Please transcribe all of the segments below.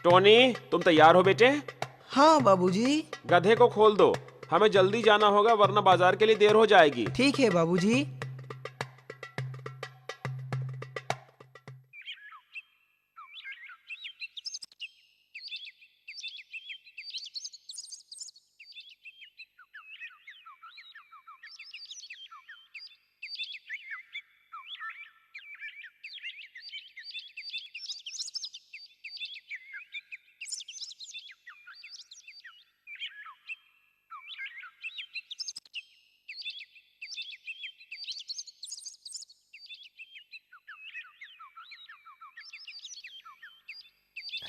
Tony, तुम तैयार हो बेटे? हाँ बाबूजी। गधे को खोल दो, हमें जल्दी जाना होगा वरना बाजार के लिए देर हो जाएगी। ठीक है बाबूजी।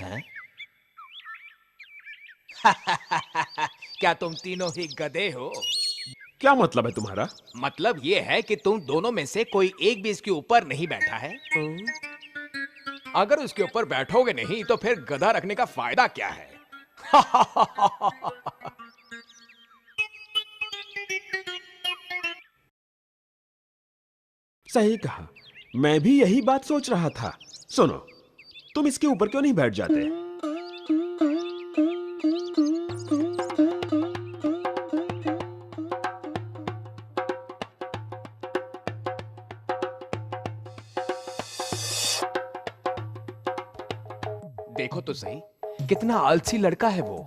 हैं? क्या तुम तीनों ही गधे हो? क्या मतलब है तुम्हारा? मतलब ये है कि तुम दोनों में से कोई एक भी इसके ऊपर नहीं बैठा है। अगर उसके ऊपर बैठोगे नहीं तो फिर गधा रखने का फायदा क्या है? सही कहा, मैं भी यही बात सोच रहा था। सुनो, तुम इसके ऊपर क्यों नहीं बैठ जाते? देखो तो सही, कितना आलसी लड़का है वो।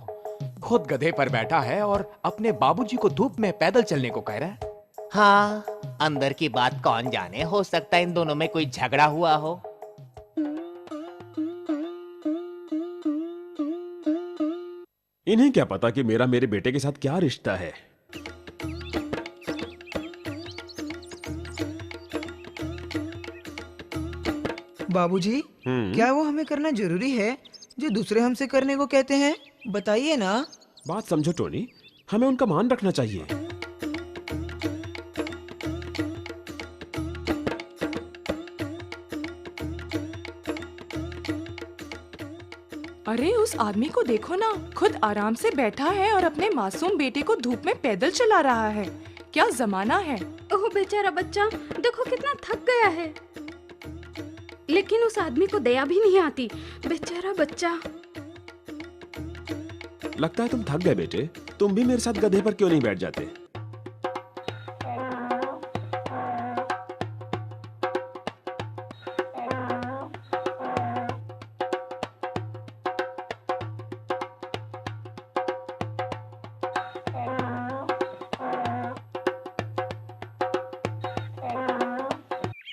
खुद गधे पर बैठा है और अपने बाबूजी को धूप में पैदल चलने को कह रहा है। हाँ, अंदर की बात कौन जाने, हो सकता है इन दोनों में कोई झगड़ा हुआ हो। इन्हें क्या पता कि मेरा मेरे बेटे के साथ क्या रिश्ता है। बाबूजी, क्या वो हमें करना जरूरी है जो दूसरे हमसे करने को कहते हैं? बताइए ना। बात समझो टोनी, हमें उनका मान रखना चाहिए। अरे उस आदमी को देखो ना, खुद आराम से बैठा है और अपने मासूम बेटे को धूप में पैदल चला रहा है। क्या जमाना है। ओह बेचारा बच्चा, देखो कितना थक गया है। लेकिन उस आदमी को दया भी नहीं आती। बेचारा बच्चा। लगता है तुम थक गए बेटे, तुम भी मेरे साथ गधे पर क्यों नहीं बैठ जाते?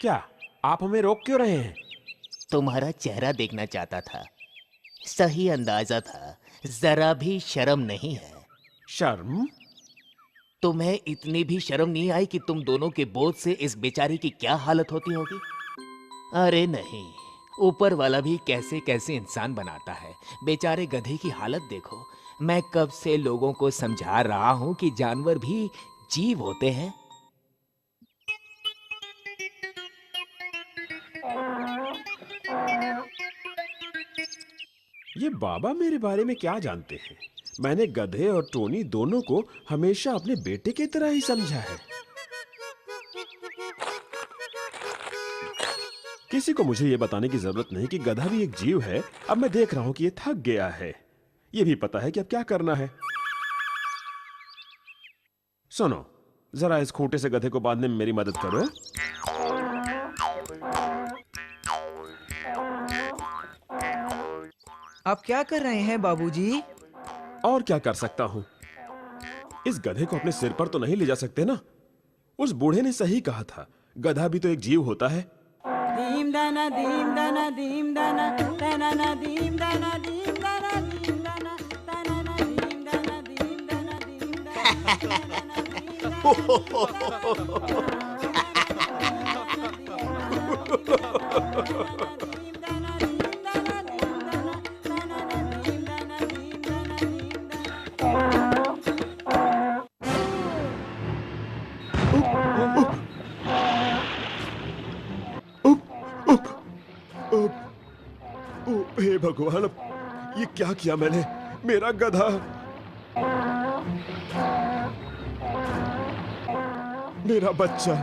क्या आप हमें रोक क्यों रहे हैं? तुम्हारा चेहरा देखना चाहता था। सही अंदाजा था, जरा भी शर्म नहीं है। शर्म? तुम्हें इतनी भी शर्म नहीं आई कि तुम दोनों के बोझ से इस बेचारी की क्या हालत होती होगी? अरे नहीं, ऊपर वाला भी कैसे कैसे इंसान बनाता है। बेचारे गधे की हालत देखो। मैं कब से लोगों को समझा रहा हूं कि जानवर भी जीव होते हैं। ये बाबा मेरे बारे में क्या जानते हैं? मैंने गधे और टोनी दोनों को हमेशा अपने बेटे की तरह ही समझा है। किसी को मुझे ये बताने की जरूरत नहीं कि गधा भी एक जीव है। अब मैं देख रहा हूं कि ये थक गया है। ये भी पता है कि अब क्या करना है। सुनो, जरा इस खूंटे से गधे को बांधने में मेरी मदद करो। आप क्या कर रहे हैं बाबूजी? और क्या कर सकता हूं? इस गधे को अपने सिर पर तो नहीं ले जा सकते ना। उस बूढ़े ने सही कहा था, गधा भी तो एक जीव होता है। दीम दाना दीम दाना दीम दाना दाना ना दीम दाना दीम दाना दीम दाना दाना ना दीम दाना दीम दाना दीम हे भगवान, अब ये क्या किया मैंने? मेरा गधा, मेरा बच्चा।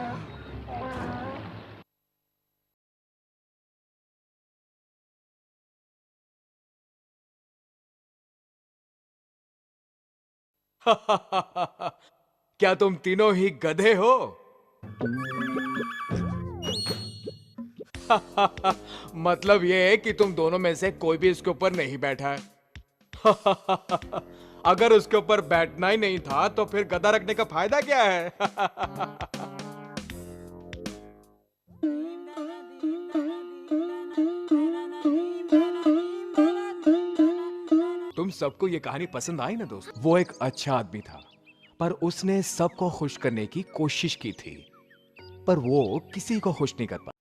क्या तुम तीनों ही गधे हो? मतलब ये है कि तुम दोनों में से कोई भी इसके ऊपर नहीं बैठा है। अगर उसके ऊपर बैठना ही नहीं था तो फिर गधा रखने का फायदा क्या है? तुम सबको ये कहानी पसंद आई ना दोस्त? वो एक अच्छा आदमी था, पर उसने सबको खुश करने की कोशिश की थी, पर वो किसी को खुश नहीं कर पाया।